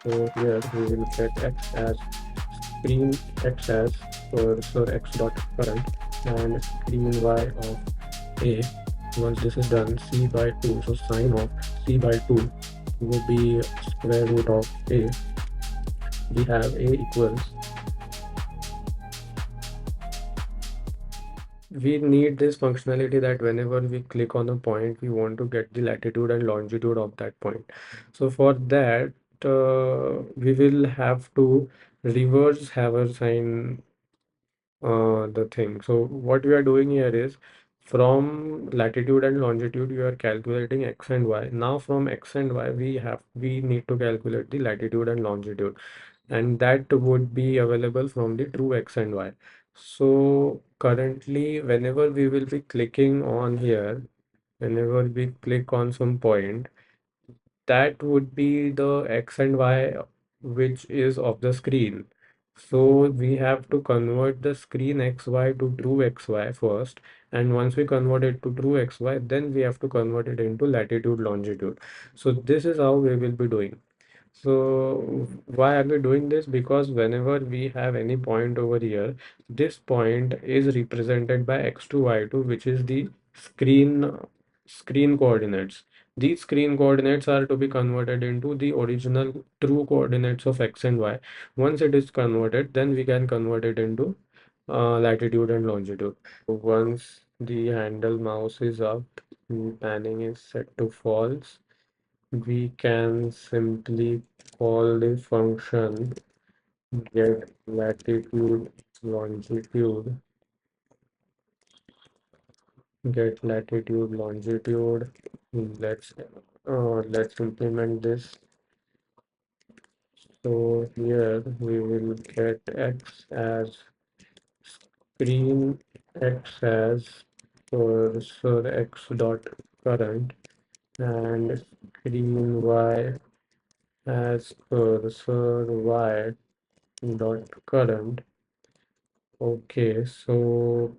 So here we will get x as screen x as cursor x dot current and screen y of a. Once this is done, c by 2, so sine of c by 2 will be square root of a. We have a equals, we need this functionality that whenever we click on a point, we want to get the latitude and longitude of that point. So for that, we will have to reverse Haversine the thing. So what we are doing here is from latitude and longitude, you are calculating x and y. Now from x and y, we need to calculate the latitude and longitude, and that would be available from the true x and y. So currently, whenever we will be clicking on here, whenever we click on some point, that would be the x and y which is of the screen. So we have to convert the screen xy to true xy first, and once we convert it to true xy, then we have to convert it into latitude longitude. So this is how we will be doing. So why are we doing this? Because whenever we have any point over here, this point is represented by x2 y2, which is the screen coordinates. These screen coordinates are to be converted into the original true coordinates of x and y. Once it is converted, then we can convert it into latitude and longitude. Once the handle mouse is up, panning is set to false, we can simply call the function get latitude longitude, get latitude longitude. Let's implement this. So here we will get x as screen, x as cursor x dot current, and screen y as cursor y dot current. Okay, so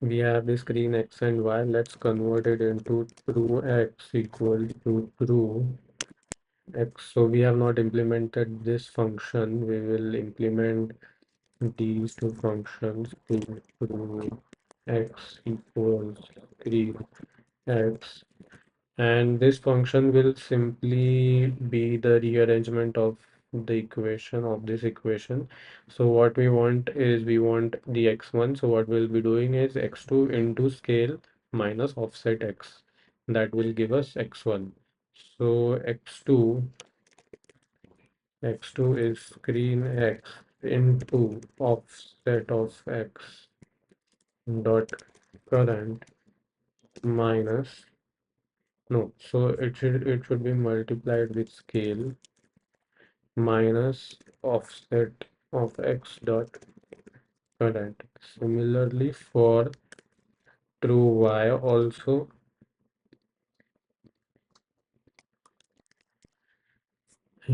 we have the screen x and y. Let's convert it into true x equal to true x. So we have not implemented this function. We will implement these two functions to true x equals screen x, and this function will simply be the rearrangement of the equation of this equation. So what we want is we want the x1. So what we'll be doing is x2 into scale minus offset x. That will give us x1. So x2 is screen x into offset of x dot current minus, no, so it should be multiplied with scale minus offset of x dot current. Similarly for true y also,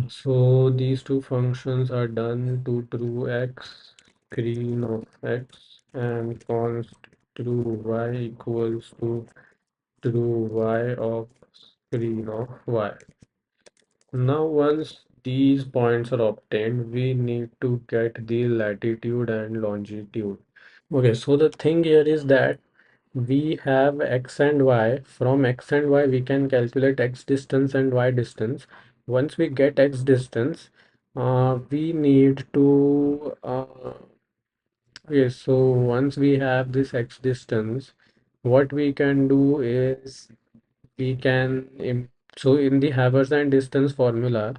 so these two functions are done to true x screen of x and const true y equals to true y of screen of y. Now once these points are obtained, we need to get the latitude and longitude. Okay, so the thing here is that we have x and y. From x and y, we can calculate x distance and y distance. Once we get x distance, we need to okay, so once we have this x distance, what we can do is we can so in the Haversine distance formula,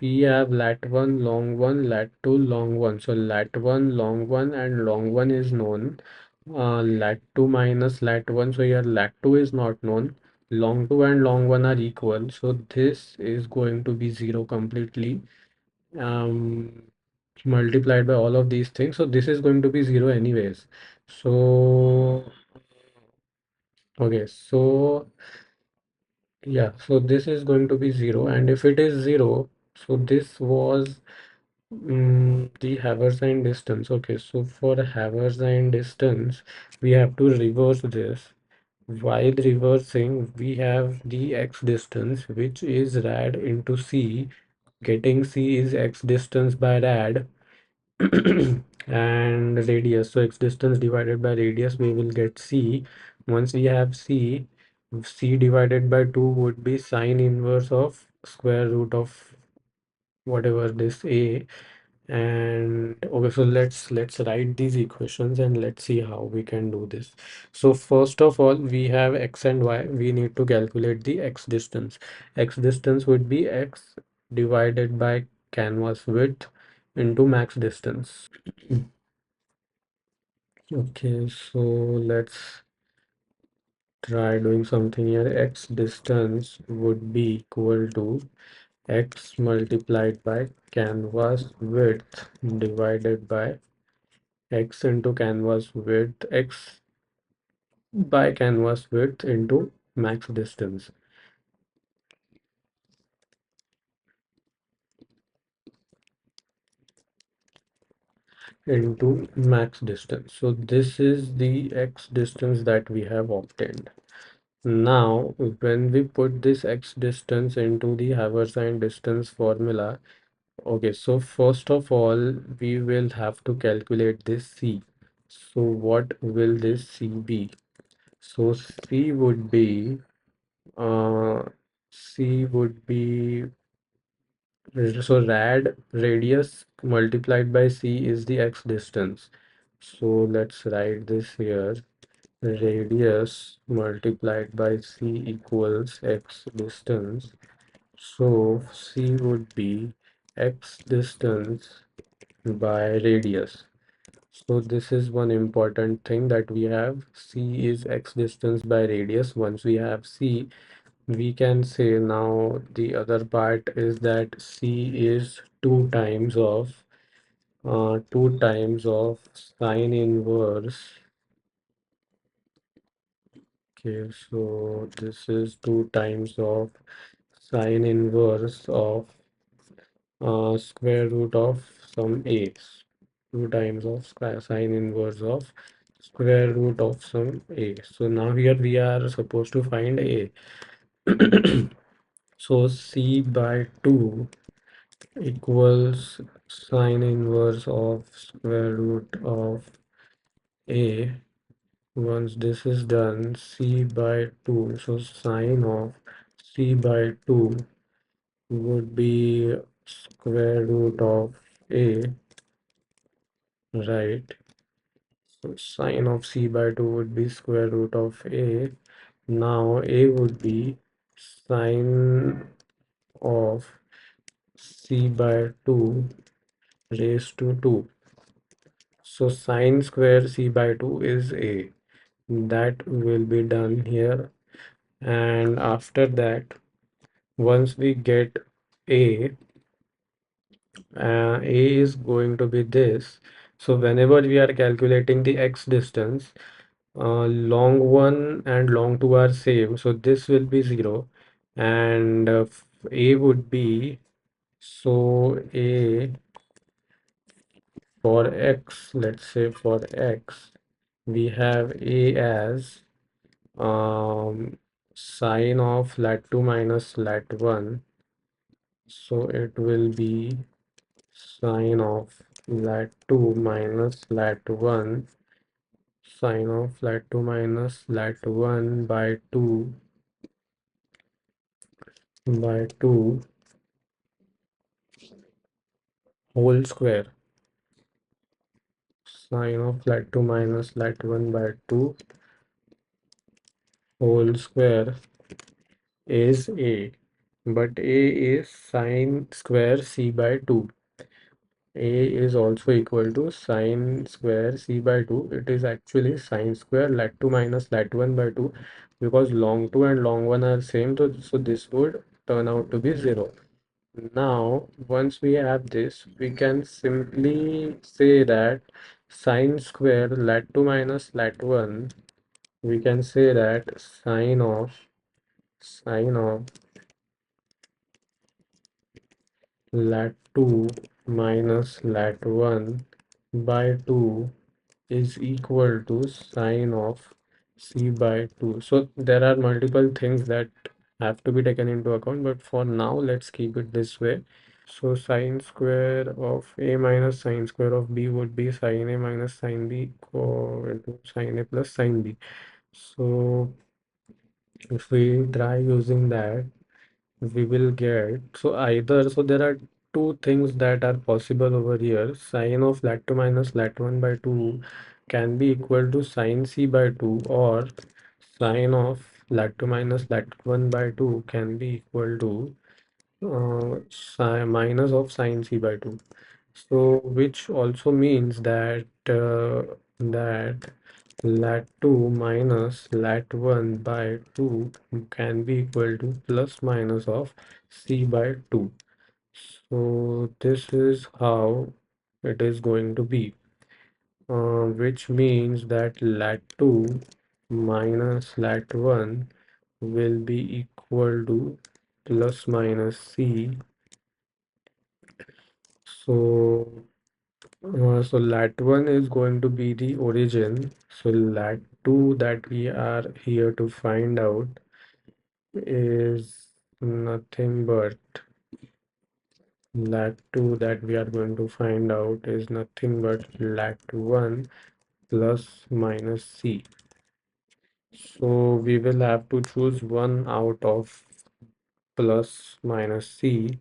we have lat1 long 1, lat2 long 1. So lat1 long 1 and long 1 is known. Lat2 minus lat1, so here lat2 is not known. Long 2 and long 1 are equal, so this is going to be 0 completely. Um, Multiplied by all of these things, so this is going to be 0 anyways. So okay, so yeah, so this is going to be 0, and if it is 0, so this was the Haversine distance. Okay, so for Haversine distance, we have to reverse this. While reversing, we have the x distance, which is rad into c getting c is x distance by rad and radius. So x distance divided by radius, we will get c. Once we have c, c divided by 2 would be sine inverse of square root of whatever this a. And okay, so let's write these equations and let's see how we can do this. So first of all, we have x and y. We need to calculate the x distance. X distance would be x divided by canvas width into max distance. Okay, so let's try doing something here. X distance would be equal to x multiplied by canvas width divided by x into canvas width, x by canvas width into max distance into max distance. So this is the x distance that we have obtained. Now, when we put this x distance into the Haversine distance formula, okay, so first of all, we will have to calculate this c. So what will this c be? So uh, c would be so rad radius multiplied by c is the x distance. So let's write this here. Radius multiplied by c equals x distance. So c would be x distance by radius. So this is one important thing that we have. C is x distance by radius. Once we have c, we can say now the other part is that c is two times of sine inverse. Okay, so this is two times of sine inverse of square root of some a. Two times of sine inverse of square root of some a. So now here we are supposed to find a. So c by 2 equals sine inverse of square root of a. Once this is done, c by 2, so sine of c by 2 would be square root of a, right? So sine of c by 2 would be square root of a. Now a would be sine of c by 2 raised to 2. So sine square c by 2 is a. That will be done here. And after that, once we get a, a is going to be this. So whenever we are calculating the x distance, long 1 and long 2 are same. So this will be 0. And a would be, so a for x, let's say for x, we have a as sine of lat 2 minus lat 1. So it will be sine of lat 2 minus lat 1, sine of lat 2 minus lat 1 by 2 whole square. Sine of lat 2 minus lat 1 by 2 whole square is a, but a is sine square c by 2. A is also equal to sine square c by 2. It is actually sine square lat 2 minus lat 1 by 2, because long 2 and long 1 are same, so this would turn out to be 0. Now, once we have this, we can simply say that sine square lat 2 minus lat 1, we can say that sine of lat 2 minus lat 1 by 2 is equal to sine of c by 2. So there are multiple things that have to be taken into account, but for now let's keep it this way. So sine square of A minus sine square of B would be sine A minus sine B equal to sine A plus sine B. So if we try using that, we will get, so either, so there are two things that are possible over here. Sine of lat 2 minus lat 1 by 2 can be equal to sine C by 2, or sine of lat 2 minus lat 1 by 2 can be equal to minus of sine C by 2. So which also means that that lat 2 minus lat 1 by 2 can be equal to plus minus of C by 2. So this is how it is going to be, which means that lat 2 minus lat 1 will be equal to plus minus C. So so lat 1 is going to be the origin. So lat 2 that we are here to find out is nothing but lat 2 that we are going to find out is nothing but lat 1 plus minus C. So we will have to choose one out of plus minus C.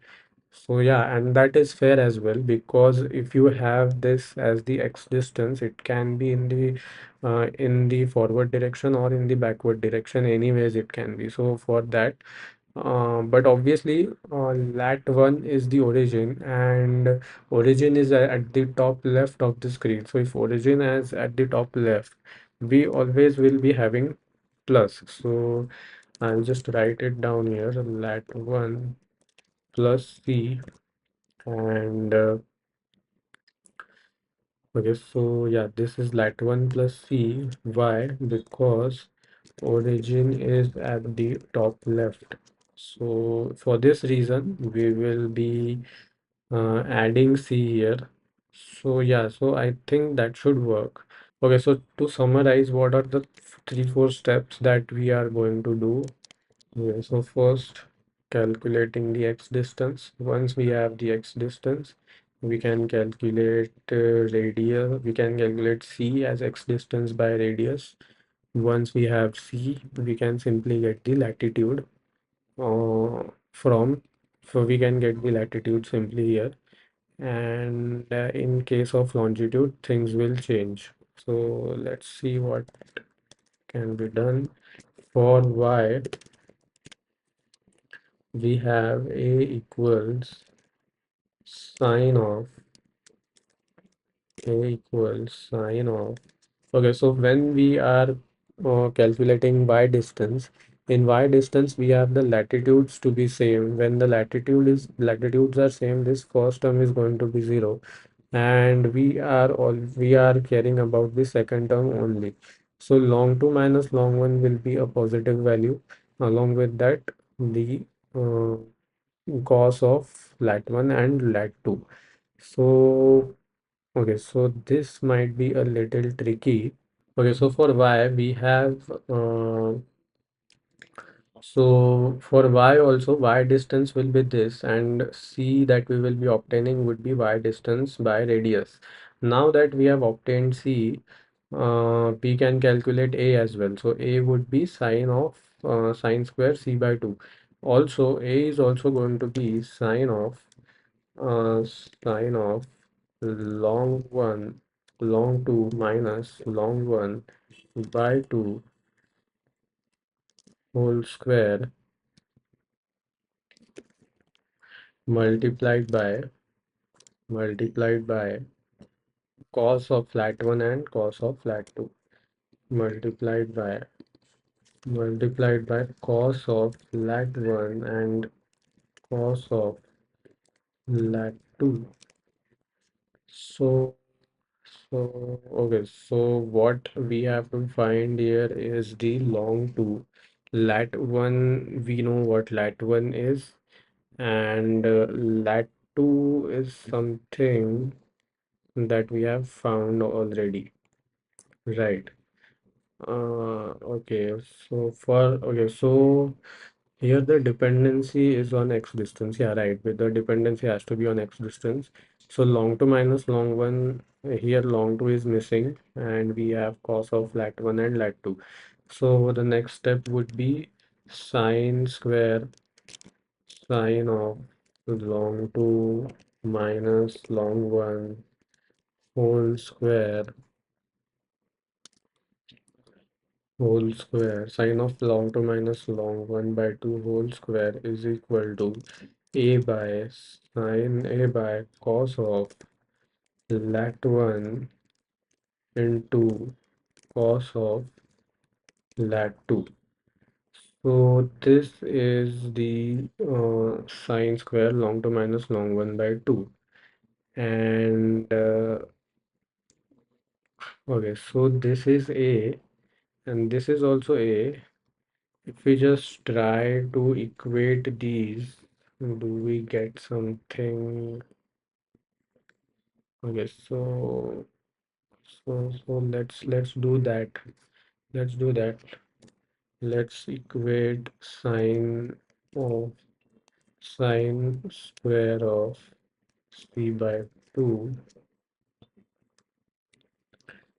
So yeah, and that is fair as well, because if you have this as the x distance, it can be in the forward direction or in the backward direction. Anyways, it can be. So for that, but obviously, lat 1 is the origin, and origin is at the top left of the screen. So if origin is at the top left, we always will be having plus. So I'll just write it down here, lat 1 plus C. And okay, so yeah, this is lat 1 plus C. Why? Because origin is at the top left. So for this reason, we will be adding C here. So yeah, so I think that should work. Okay, so to summarize, what are the three, four steps that we are going to do? Yeah, so first, calculating the x distance. Once we have the x distance, we can calculate radius. We can calculate c as x distance by radius. Once we have c, we can simply get the latitude from. So we can get the latitude simply here. And in case of longitude, things will change. So let's see what can be done. For y, we have a equals sine of sine of. Okay, so when we are calculating y distance, in y distance we have the latitudes to be same. When the latitudes are same, this first term is going to be 0, and we are caring about the second term only. So long 2 minus long 1 will be a positive value. Along with that, the uh, cos of lat 1 and lat 2. So okay, so this might be a little tricky. Okay, so for y we have so for y also, y distance will be this, and c that we will be obtaining would be y distance by radius. Now that we have obtained c, we can calculate a as well. So a would be sine of sine square c by 2. Also, a is also going to be sine of long 1 long 2 minus long 1 by 2 whole square multiplied by cos of flat 1 and cos of flat 2 multiplied by cos of flat 1 and cos of flat 2. So okay, so what we have to find here is the long 2. Lat 1, we know what lat 1 is, and lat 2 is something that we have found already, right? Okay, so Here the dependency is on x distance. Yeah, right. With the dependency has to be on x distance. So long 2 minus long 1, here long 2 is missing and we have cos of lat 1 and lat 2. So the next step would be sine square sine of long 2 minus long 1 whole square sine of long 2 minus long 1 by 2 whole square is equal to a by sine a by cos of lat 1 into cos of lat 2. So this is the sine square long 2 minus long 1 by 2. And okay, so this is a and this is also a. If we just try to equate these, do we get something? Okay, so let's do that. Let's do that. Let's equate of sine square of c by 2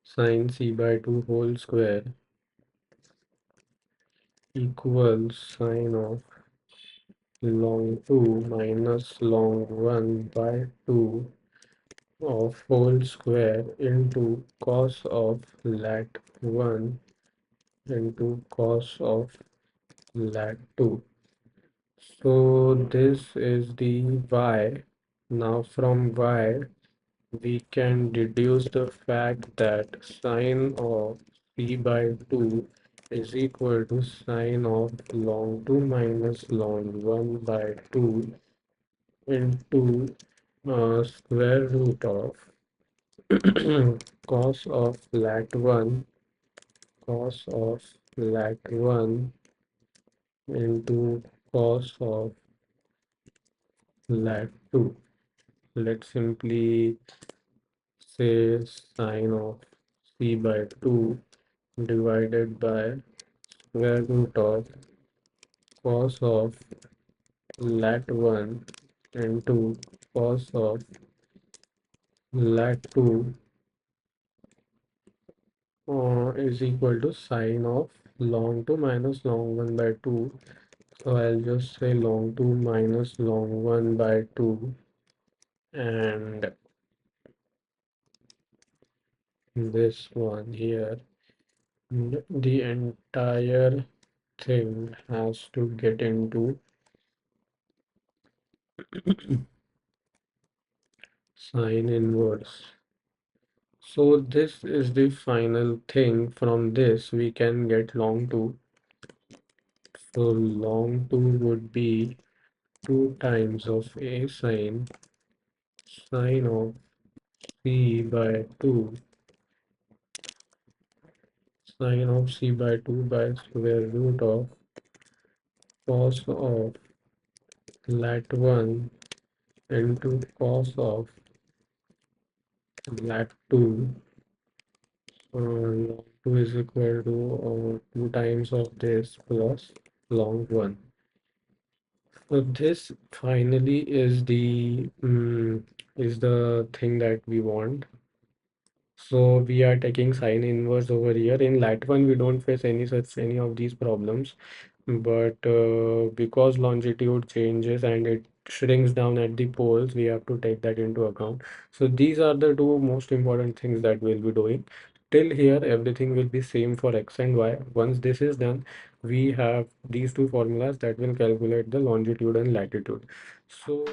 sine c by 2 whole square equals sine of long 2 minus long 1 by 2 of whole square into cos of lat 1 into cos of lat 2. So this is the y. Now from y we can deduce the fact that sine of c by 2 is equal to sine of long 2 minus long 1 by 2 into square root of cos of lat 1 cos of lat 1 into cos of lat 2. Let's simply say sine of c by 2 divided by square root of cos of lat 1 into cos of lat 2 is equal to sine of long 2 minus long 1 by 2. So I'll just say long 2 minus long 1 by 2, and this one here. The entire thing has to get into sine inverse. So this is the final thing. From this we can get long 2. So long 2 would be 2 times of a sine of c by 2 sine of c by 2 by square root of cos of lat 1 into cos of lat 2. Log 2 is equal to 2 times of this plus log 1. So this finally is the thing that we want. So we are taking sine inverse over here. In lat 1 we don't face any of these problems, but because longitude changes and it shrinks down at the poles, we have to take that into account. So these are the two most important things that we'll be doing. Till here everything will be same for x and y. Once this is done, we have these two formulas that will calculate the longitude and latitude. So